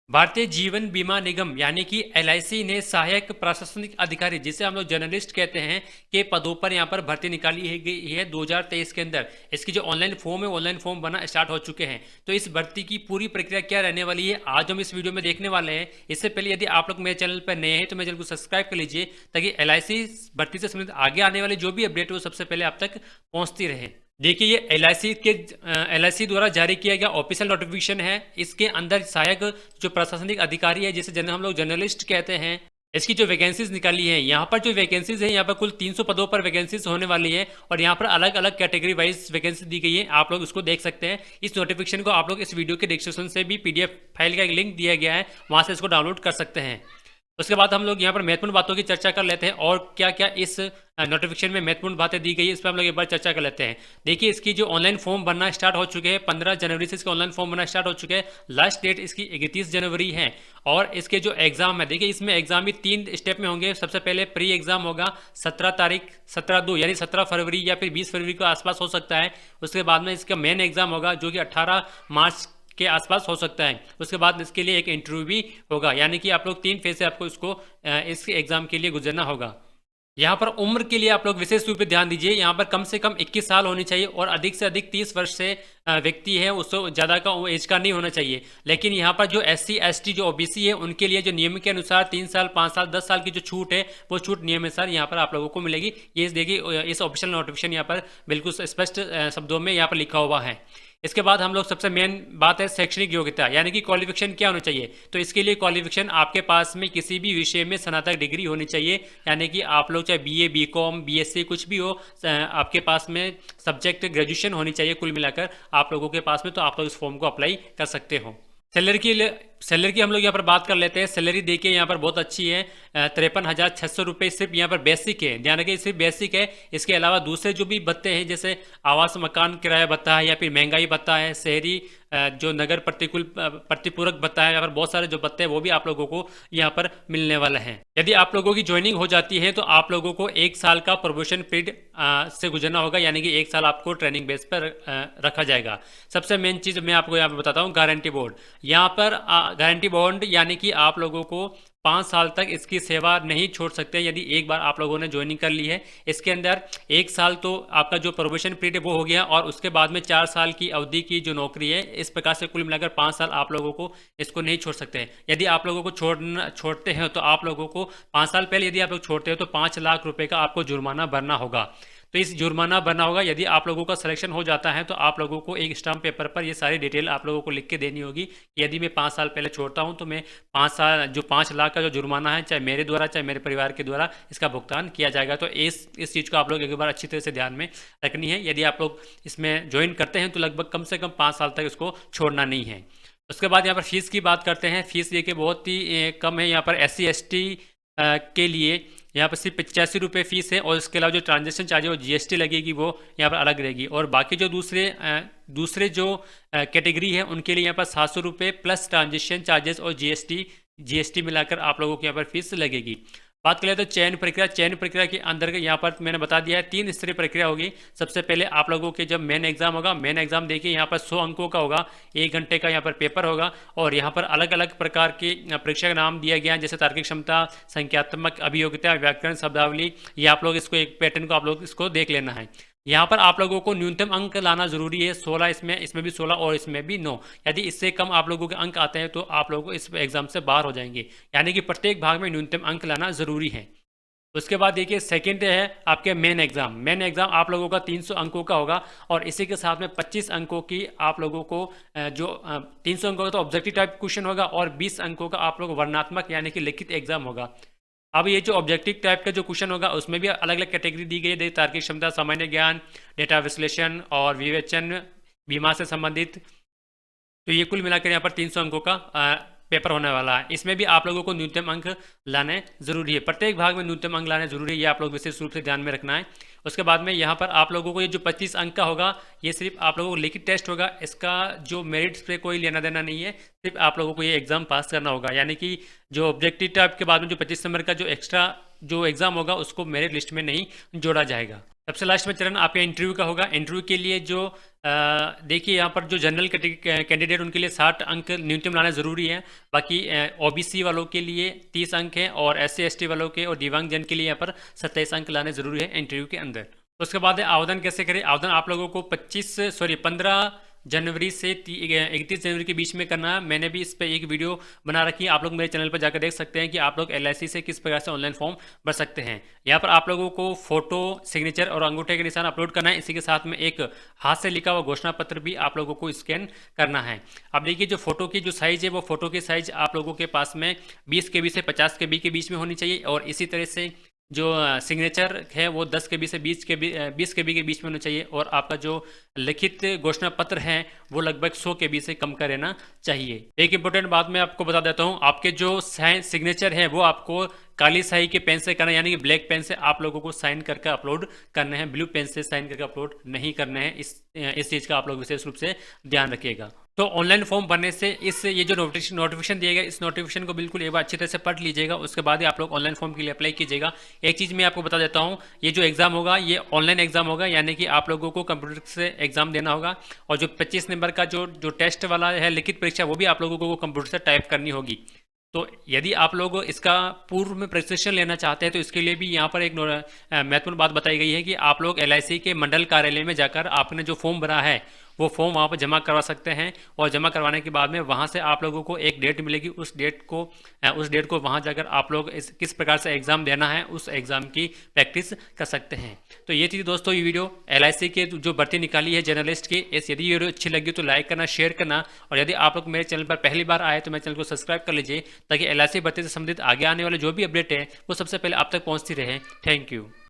भारतीय जीवन बीमा निगम यानी कि एलआईसी ने सहायक प्रशासनिक अधिकारी, जिसे हम लोग जर्नलिस्ट कहते हैं, के पदों पर यहाँ पर भर्ती निकाली है गई है 2023 के अंदर। इसकी जो ऑनलाइन फॉर्म है, ऑनलाइन फॉर्म बना स्टार्ट हो चुके हैं। तो इस भर्ती की पूरी प्रक्रिया क्या रहने वाली है, आज हम इस वीडियो में देखने वाले हैं। इससे पहले यदि आप लोग मेरे चैनल पर नए हैं तो मेरे चैनल को सब्सक्राइब कर लीजिए, ताकि एलआईसी भर्ती से संबंधित आगे आने वाली जो भी अपडेट है वो सबसे पहले आप तक पहुँचती रहे। देखिए, ये एलआईसी द्वारा जारी किया गया ऑफिशियल नोटिफिकेशन है। इसके अंदर सहायक जो प्रशासनिक अधिकारी है, जिसे हम लोग जर्नलिस्ट कहते हैं, इसकी जो वैकेंसीज निकाली है, यहाँ पर जो वैकेंसीज है, यहाँ पर कुल 300 पदों पर वैकेंसीज होने वाली है। और यहाँ पर अलग अलग कैटेगरी वाइज वैकेंसी दी गई है, आप लोग उसको देख सकते हैं। इस नोटिफिकेशन को आप लोग इस वीडियो के डिस्क्रिप्शन से भी पीडीएफ फाइल का एक लिंक दिया गया है, वहाँ से इसको डाउनलोड कर सकते हैं। उसके बाद हम लोग यहाँ पर महत्वपूर्ण बातों की चर्चा कर लेते हैं, और क्या क्या इस नोटिफिकेशन में महत्वपूर्ण बातें दी गई है, इस पर हम लोग एक बार चर्चा कर लेते हैं। देखिए, इसकी जो ऑनलाइन फॉर्म बनना स्टार्ट हो चुके हैं, 15 जनवरी से इसके ऑनलाइन फॉर्म बनना स्टार्ट हो चुके हैं। लास्ट डेट इसकी 31 जनवरी है। और इसके जो एग्जाम है, देखिए इसमें एग्जाम भी 3 स्टेप में होंगे। सबसे पहले प्री एग्जाम होगा 17/2 यानी 17 फरवरी या फिर 20 फरवरी के आसपास हो सकता है। उसके बाद में इसका मेन एग्जाम होगा, जो कि 18 मार्च के आसपास हो सकता है। उसके बाद इसके लिए एक इंटरव्यू भी होगा, यानी कि आप लोग 3 फेज से आपको इस एग्जाम के लिए गुजरना होगा। यहाँ पर उम्र के लिए आप लोग विशेष रूप से ध्यान दीजिए। यहाँ पर कम से कम 21 साल होनी चाहिए, और अधिक से अधिक 30 वर्ष से व्यक्ति है, उससे ज़्यादा का एज का नहीं होना चाहिए। लेकिन यहाँ पर जो SC ST जो OBC है, उनके लिए जो नियम के अनुसार 3 साल 5 साल 10 साल की जो छूट है, वो छूट नियमानुसार यहाँ पर आप लोगों को मिलेगी। ये देखिए, इस ऑफिशियल नोटिफिकेशन यहाँ पर बिल्कुल स्पष्ट शब्दों में यहाँ पर लिखा हुआ है। इसके बाद हम लोग सबसे मेन बात है शैक्षणिक योग्यता, यानी कि क्वालिफिकेशन क्या होना चाहिए। तो इसके लिए क्वालिफिकेशन आपके पास में किसी भी विषय में स्नातक डिग्री होनी चाहिए, यानी कि आप लोग चाहे BA BCom BSc कुछ भी हो, आपके पास में सब्जेक्ट ग्रेजुएशन होनी चाहिए कुल मिलाकर आप लोगों के पास में, तो आप लोग इस फॉर्म को अप्लाई कर सकते हो। सैलरी की हम लोग यहाँ पर बात कर लेते हैं। सैलरी देखिए यहाँ पर बहुत अच्छी है, 53,600 रुपये सिर्फ यहाँ पर बेसिक है। ध्यान रखिए, सिर्फ बेसिक है। इसके अलावा दूसरे जो भी भत्ते हैं, जैसे आवास मकान किराया भत्ता है, या फिर महंगाई भत्ता है, शहरी जो नगर प्रतिपूरक भत्ता है, यहाँ पर बहुत सारे जो भत्ते हैं वो भी आप लोगों को यहाँ पर मिलने वाले हैं। यदि आप लोगों की ज्वाइनिंग हो जाती है तो आप लोगों को 1 साल का प्रोबेशन पीरियड से गुजरना होगा, यानी कि 1 साल आपको ट्रेनिंग बेस पर रखा जाएगा। सबसे मेन चीज़ मैं आपको यहाँ पर बताता हूँ, गारंटी बोर्ड। यहाँ पर गारंटी बॉन्ड यानी कि आप लोगों को 5 साल तक इसकी सेवा नहीं छोड़ सकते, यदि एक बार आप लोगों ने ज्वाइनिंग कर ली है। इसके अंदर 1 साल तो आपका जो प्रोबेशन पीरियड है वो हो गया, और उसके बाद में 4 साल की अवधि की जो नौकरी है, इस प्रकार से कुल मिलाकर 5 साल आप लोगों को इसको नहीं छोड़ सकते हैं। यदि आप लोगों को छोड़ते हैं तो आप लोगों को 5 साल पहले यदि आप लोग छोड़ते हो तो 5 लाख रुपए का आपको जुर्माना भरना होगा। तो इस जुर्माना भरना होगा। यदि आप लोगों का सिलेक्शन हो जाता है तो आप लोगों को एक स्टाम्प पेपर पर ये सारी डिटेल आप लोगों को लिख के देनी होगी। यदि मैं 5 साल पहले छोड़ता हूँ तो मैं 5 लाख का जो जुर्माना है, चाहे मेरे द्वारा चाहे मेरे परिवार के द्वारा, इसका भुगतान किया जाएगा। तो इस चीज़ को आप लोग एक बार अच्छी तरह से ध्यान में रखनी है। यदि आप लोग इसमें ज्वाइन करते हैं तो लगभग कम से कम 5 साल तक इसको छोड़ना नहीं है। उसके बाद यहाँ पर फीस की बात करते हैं। फीस देखिए बहुत ही कम है। यहाँ पर SC ST के लिए यहाँ पर सिर्फ 85 रुपये फीस है, और इसके अलावा जो ट्रांजेक्शन चार्ज है वो GST लगेगी, वो यहाँ पर अलग रहेगी। और बाकी जो दूसरे जो कैटेगरी है उनके लिए यहाँ पर 700 रुपये प्लस ट्रांजेक्शन चार्जेस और GST मिलाकर आप लोगों की यहाँ पर फीस लगेगी। बात करें तो चयन प्रक्रिया के अंदर यहाँ पर मैंने बता दिया है 3 स्तरीय प्रक्रिया होगी। सबसे पहले आप लोगों के जब मेन एग्जाम होगा, मेन एग्जाम देखिए यहाँ पर 100 अंकों का होगा, 1 घंटे का यहाँ पर पेपर होगा, और यहाँ पर अलग अलग प्रकार के परीक्षा का नाम दिया गया है, जैसे तार्किक क्षमता, संख्यात्मक अभियोग्यता, व्याकरण, शब्दावली। ये आप लोग इसको एक पैटर्न को आप लोग इसको देख लेना है। यहाँ पर आप लोगों को न्यूनतम अंक लाना जरूरी है, 16 इसमें भी 16 और इसमें भी 9। यदि इससे कम आप लोगों के अंक आते हैं तो आप लोगों को इस एग्जाम से बाहर हो जाएंगे, यानी कि प्रत्येक भाग में न्यूनतम अंक लाना जरूरी है। उसके बाद देखिए सेकंड है आपके मेन एग्जाम आप लोगों का 300 अंकों का होगा, और इसी के साथ में 25 अंकों की आप लोगों को जो 300 अंकों का तो ऑब्जेक्टिव टाइप क्वेश्चन होगा, और 20 अंकों का आप लोग वर्णनात्मक यानी कि लिखित एग्जाम होगा। अब ये जो ऑब्जेक्टिव टाइप का जो क्वेश्चन होगा उसमें भी अलग अलग कैटेगरी दी गई है, तार्किक क्षमता, सामान्य ज्ञान, डेटा विश्लेषण और विवेचन, बीमा से संबंधित। तो ये कुल मिलाकर यहाँ पर 300 अंकों का पेपर होने वाला है। इसमें भी आप लोगों को न्यूनतम अंक लाने जरूरी है, प्रत्येक भाग में न्यूनतम अंक लाने जरूरी है, ये आप लोग विशेष रूप से ध्यान में रखना है। उसके बाद में यहाँ पर आप लोगों को ये जो 25 अंक का होगा, ये सिर्फ आप लोगों को लिखित टेस्ट होगा, इसका जो मेरिट्स पे कोई लेना देना नहीं है, सिर्फ आप लोगों को ये एग्जाम पास करना होगा। यानी कि जो ऑब्जेक्टिव टाइप के बाद में जो 25 नंबर का जो एक्स्ट्रा जो एग्जाम होगा उसको मेरिट लिस्ट में नहीं जोड़ा जाएगा। सबसे लास्ट में चरण आपके इंटरव्यू का होगा। इंटरव्यू के लिए जो देखिए यहाँ पर जो जनरल कैंडिडेट उनके लिए 60 अंक न्यूनतम लाना ज़रूरी है। बाकी ओबीसी वालों के लिए 30 अंक हैं और एससी एसटी वालों के और दिव्यांगजन के लिए यहाँ पर 27 अंक लाने ज़रूरी है इंटरव्यू के अंदर। उसके बाद आवेदन कैसे करें। आवेदन आप लोगों को 15 जनवरी से 31 जनवरी के बीच में करना है। मैंने भी इस पर एक वीडियो बना रखी है, आप लोग मेरे चैनल पर जाकर देख सकते हैं कि आप लोग एलआईसी से किस प्रकार से ऑनलाइन फॉर्म भर सकते हैं। यहाँ पर आप लोगों को फोटो, सिग्नेचर और अंगूठे के निशान अपलोड करना है। इसी के साथ में एक हाथ से लिखा हुआ घोषणा पत्र भी आप लोगों को स्कैन करना है। अब देखिए जो फोटो की जो साइज़ है वो फोटो की साइज़ आप लोगों के पास में 20 KB से 50 KB के बीच में होनी चाहिए और इसी तरह से जो सिग्नेचर है वो 10 KB से 20 KB के बीच में होना चाहिए और आपका जो लिखित घोषणा पत्र है वो लगभग 100 KB से कम का रहना चाहिए। एक इंपॉर्टेंट बात मैं आपको बता देता हूँ, आपके जो सिग्नेचर है वो आपको काली स्याही के पेन से करना है, यानी कि ब्लैक पेन से आप लोगों को साइन करके अपलोड करना है, ब्लू पेन से साइन करके अपलोड नहीं करना है। इस चीज़ का आप लोग विशेष रूप से ध्यान रखिएगा। तो ऑनलाइन फॉर्म भरने से ये जो नोटिफिकेशन दिया गया, इस नोटिफिकेशन को बिल्कुल एक बार अच्छी तरह से पढ़ लीजिएगा, उसके बाद ही आप लोग ऑनलाइन फॉर्म के लिए अप्लाई कीजिएगा। एक चीज़ मैं आपको बता देता हूँ, ये जो एग्ज़ाम होगा ये ऑनलाइन एग्ज़ाम होगा, यानी कि आप लोगों को कंप्यूटर से एग्ज़ाम देना होगा और जो 25 नंबर का जो टेस्ट वाला है लिखित परीक्षा, वो भी आप लोगों को कंप्यूटर से टाइप करनी होगी। तो यदि आप लोग इसका पूर्व में प्रशिक्षण लेना चाहते हैं तो इसके लिए भी यहाँ पर एक महत्वपूर्ण बात बताई गई है कि आप लोग एलआईसी के मंडल कार्यालय में जाकर आपने जो फॉर्म भरा है वो फॉर्म वहाँ पर जमा करवा सकते हैं और जमा करवाने के बाद में वहाँ से आप लोगों को एक डेट मिलेगी। उस डेट को वहाँ जाकर आप लोग किस प्रकार से एग्ज़ाम देना है उस एग्ज़ाम की प्रैक्टिस कर सकते हैं। तो ये थी दोस्तों ये वीडियो एलआईसी के जो भर्ती निकाली है जर्नलिस्ट की। यदि ये वीडियो अच्छी लगी तो लाइक करना, शेयर करना और यदि आप लोग मेरे चैनल पर पहली बार आए तो मेरे चैनल को सब्सक्राइब कर लीजिए ताकि एलआईसी भर्ती से संबंधित आगे आने वाले जो भी अपडेट है वो सबसे पहले आप तक पहुँचती रहे। Thank you.